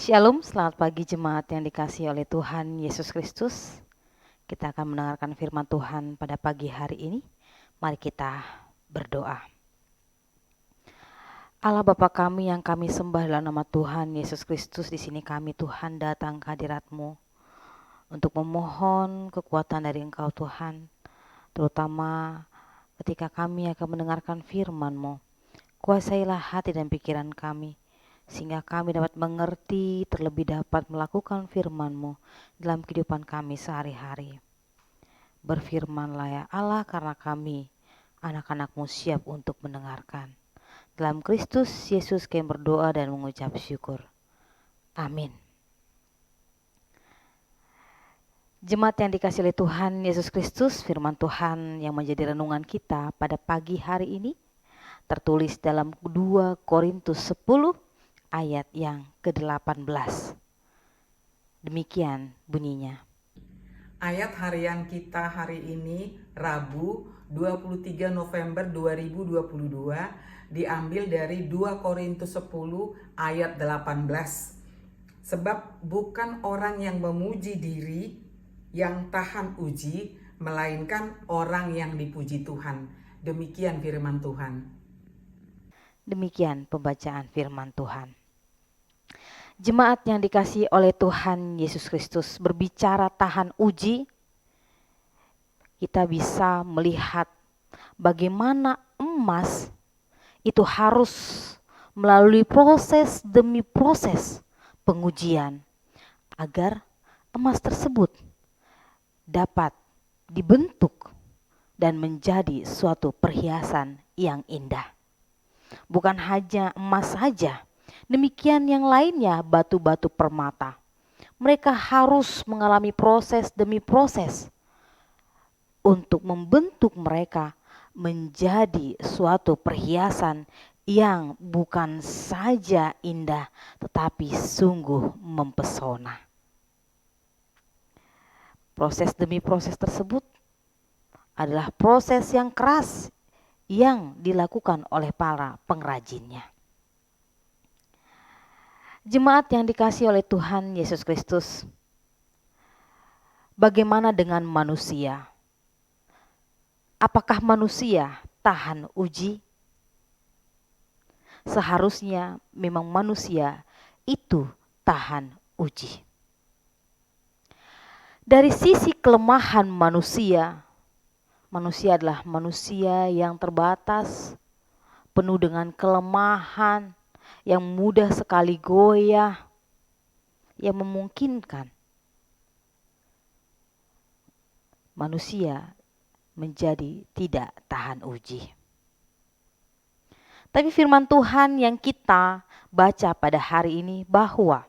Shalom, selamat pagi jemaat yang dikasihi oleh Tuhan Yesus Kristus. Kita akan mendengarkan firman Tuhan pada pagi hari ini. Mari kita berdoa. Allah Bapa kami yang kami sembah dalam nama Tuhan Yesus Kristus, di sini kami Tuhan datang ke hadirat-Mu untuk memohon kekuatan dari Engkau Tuhan, terutama ketika kami akan mendengarkan firman-Mu. Kuasailah hati dan pikiran kami, sehingga kami dapat mengerti, terlebih dapat melakukan firman-Mu dalam kehidupan kami sehari-hari. Berfirmanlah ya Allah, karena kami anak-anak-Mu siap untuk mendengarkan. Dalam Kristus Yesus kami berdoa dan mengucap syukur. Amin. Jemaat yang dikasihi oleh Tuhan Yesus Kristus, firman Tuhan yang menjadi renungan kita pada pagi hari ini tertulis dalam 2 Korintus 10 ayat yang ke-18. Demikian bunyinya. Ayat harian kita hari ini Rabu 23 November 2022 diambil dari 2 Korintus 10 ayat 18. Sebab bukan orang yang memuji diri yang tahan uji, melainkan orang yang dipuji Tuhan. Demikian firman Tuhan. Demikian pembacaan firman Tuhan. Jemaat yang dikasihi oleh Tuhan Yesus Kristus, berbicara tahan uji, kita bisa melihat bagaimana emas itu harus melalui proses demi proses pengujian agar emas tersebut dapat dibentuk dan menjadi suatu perhiasan yang indah. Bukan hanya emas saja, demikian yang lainnya, batu-batu permata. Mereka harus mengalami proses demi proses untuk membentuk mereka menjadi suatu perhiasan yang bukan saja indah, tetapi sungguh mempesona. Proses demi proses tersebut adalah proses yang keras yang dilakukan oleh para pengrajinnya. Jemaat yang dikasihi oleh Tuhan Yesus Kristus, bagaimana dengan manusia? Apakah manusia tahan uji? Seharusnya memang manusia itu tahan uji. Dari sisi kelemahan manusia, manusia adalah manusia yang terbatas, penuh dengan kelemahan, yang mudah sekali goyah, yang memungkinkan manusia menjadi tidak tahan uji. Tapi firman Tuhan yang kita baca pada hari ini bahwa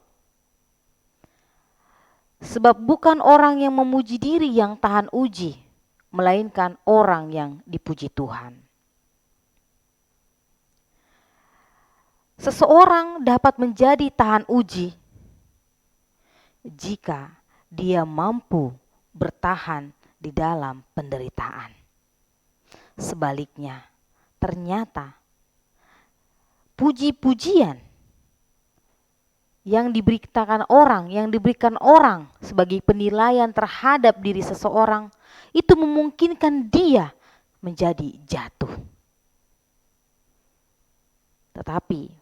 sebab bukan orang yang memuji diri yang tahan uji, melainkan orang yang dipuji Tuhan. Seseorang dapat menjadi tahan uji jika dia mampu bertahan di dalam penderitaan. Sebaliknya, ternyata puji-pujian yang diberikan orang sebagai penilaian terhadap diri seseorang itu memungkinkan dia menjadi jatuh. Tetapi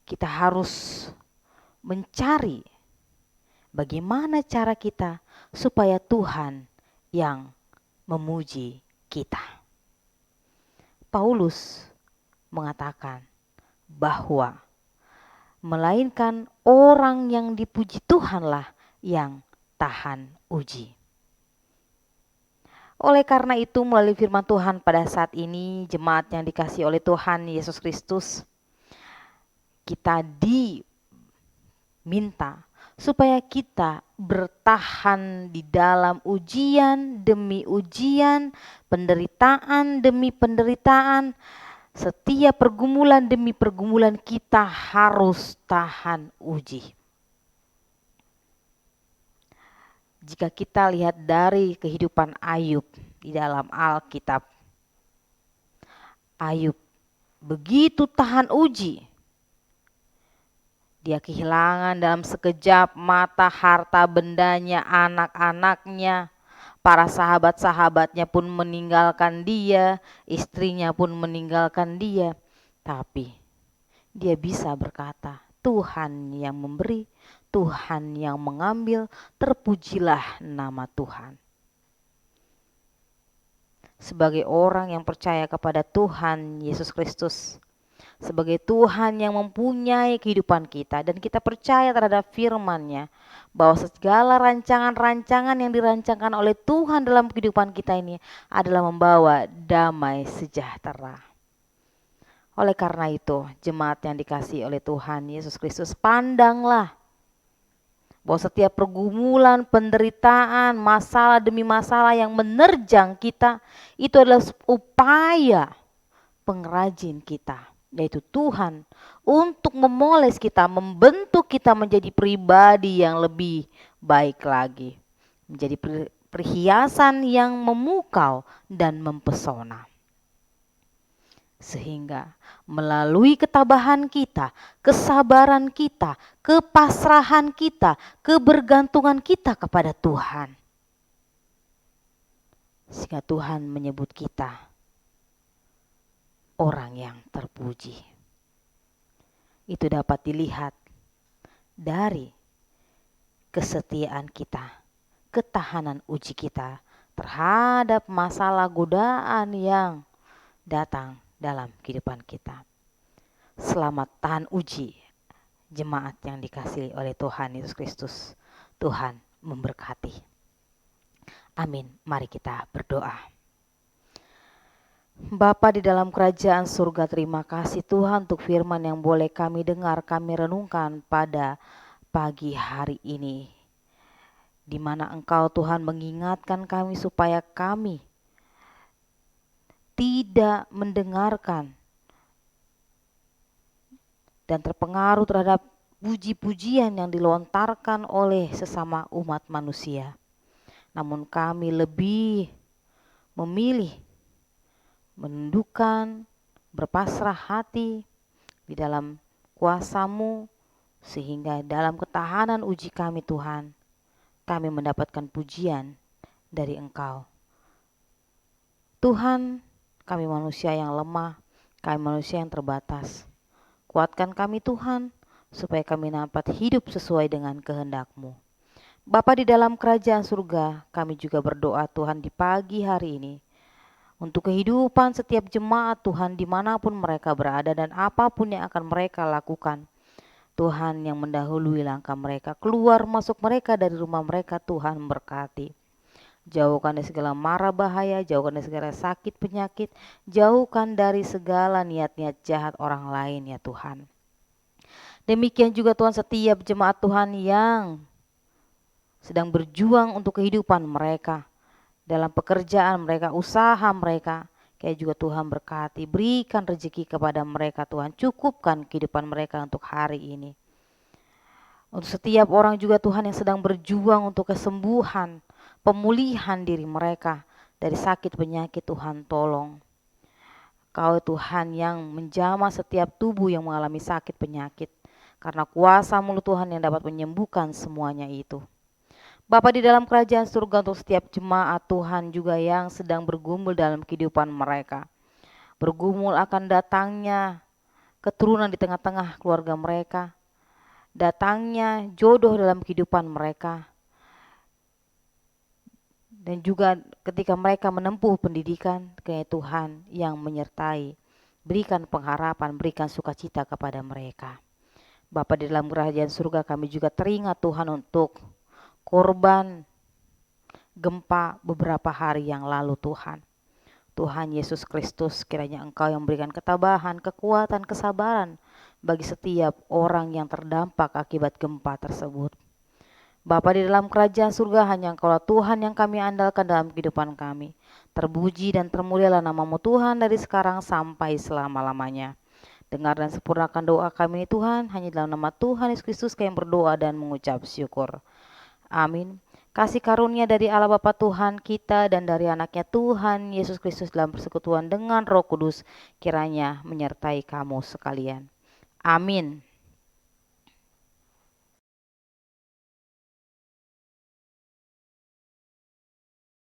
kita harus mencari bagaimana cara kita supaya Tuhan yang memuji kita. Paulus mengatakan bahwa melainkan orang yang dipuji Tuhanlah yang tahan uji. Oleh karena itu, melalui firman Tuhan pada saat ini, jemaat yang dikasihi oleh Tuhan Yesus Kristus, kita diminta supaya kita bertahan di dalam ujian demi ujian, penderitaan demi penderitaan. Setiap pergumulan demi pergumulan kita harus tahan uji. Jika kita lihat dari kehidupan Ayub di dalam Alkitab, Ayub begitu tahan uji. Dia kehilangan dalam sekejap mata harta bendanya, anak-anaknya, para sahabat-sahabatnya pun meninggalkan dia, istrinya pun meninggalkan dia. Tapi dia bisa berkata, Tuhan yang memberi, Tuhan yang mengambil, terpujilah nama Tuhan. Sebagai orang yang percaya kepada Tuhan Yesus Kristus, sebagai Tuhan yang mempunyai kehidupan kita, dan kita percaya terhadap firman-Nya bahwa segala rancangan-rancangan yang dirancangkan oleh Tuhan dalam kehidupan kita ini adalah membawa damai sejahtera. Oleh karena itu, jemaat yang dikasihi oleh Tuhan Yesus Kristus, pandanglah bahwa setiap pergumulan, penderitaan, masalah demi masalah yang menerjang kita itu adalah upaya pengrajin kita, yaitu Tuhan, untuk memoles kita, membentuk kita menjadi pribadi yang lebih baik lagi, menjadi perhiasan yang memukau dan mempesona. Sehingga melalui ketabahan kita, kesabaran kita, kepasrahan kita, kebergantungan kita kepada Tuhan, sehingga Tuhan menyebut kita orang yang terpuji. Itu dapat dilihat dari kesetiaan kita, ketahanan uji kita terhadap masalah godaan yang datang dalam kehidupan kita. Selamat tahan uji, jemaat yang dikasihi oleh Tuhan Yesus Kristus. Tuhan memberkati. Amin. Mari kita berdoa. Bapa di dalam kerajaan surga, terima kasih Tuhan untuk firman yang boleh kami dengar, kami renungkan pada pagi hari ini, di mana Engkau Tuhan mengingatkan kami supaya kami tidak mendengarkan dan terpengaruh terhadap puji-pujian yang dilontarkan oleh sesama umat manusia. Namun kami lebih memilih menundukkan, berpasrah hati di dalam kuasa-Mu, sehingga dalam ketahanan uji kami Tuhan, kami mendapatkan pujian dari Engkau. Tuhan, kami manusia yang lemah, kami manusia yang terbatas. Kuatkan kami Tuhan, supaya kami dapat hidup sesuai dengan kehendak-Mu. Bapa di dalam kerajaan surga, kami juga berdoa Tuhan di pagi hari ini, untuk kehidupan setiap jemaat Tuhan dimanapun mereka berada dan apapun yang akan mereka lakukan. Tuhan yang mendahului langkah mereka, keluar masuk mereka dari rumah mereka, Tuhan berkati. Jauhkan dari segala mara bahaya, jauhkan dari segala sakit penyakit, jauhkan dari segala niat-niat jahat orang lain ya Tuhan. Demikian juga Tuhan setiap jemaat Tuhan yang sedang berjuang untuk kehidupan mereka, dalam pekerjaan mereka, usaha mereka, kayak juga Tuhan berkati, berikan rezeki kepada mereka Tuhan, cukupkan kehidupan mereka untuk hari ini. Untuk setiap orang juga Tuhan yang sedang berjuang untuk kesembuhan, pemulihan diri mereka dari sakit penyakit, Tuhan tolong. Kau Tuhan yang menjamah setiap tubuh yang mengalami sakit penyakit, karena kuasa mulut Tuhan yang dapat menyembuhkan semuanya itu. Bapa di dalam kerajaan surga, untuk setiap jemaat Tuhan juga yang sedang bergumul dalam kehidupan mereka, bergumul akan datangnya keturunan di tengah-tengah keluarga mereka, datangnya jodoh dalam kehidupan mereka, dan juga ketika mereka menempuh pendidikan, kiranya Tuhan yang menyertai, berikan pengharapan, berikan sukacita kepada mereka. Bapa di dalam kerajaan surga, kami juga teringat Tuhan untuk korban gempa beberapa hari yang lalu Tuhan. Tuhan Yesus Kristus, kiranya Engkau yang memberikan ketabahan, kekuatan, kesabaran bagi setiap orang yang terdampak akibat gempa tersebut. Bapa di dalam kerajaan surga, hanya Engkaulah Tuhan yang kami andalkan dalam kehidupan kami. Terpuji dan termulialah nama-Mu Tuhan dari sekarang sampai selama-lamanya. Dengar dan sempurnakan doa kami ini Tuhan, hanya dalam nama Tuhan Yesus Kristus kami berdoa dan mengucap syukur. Amin. Kasih karunia dari Allah Bapa Tuhan kita dan dari anaknya Tuhan Yesus Kristus dalam persekutuan dengan Roh Kudus kiranya menyertai kamu sekalian. Amin.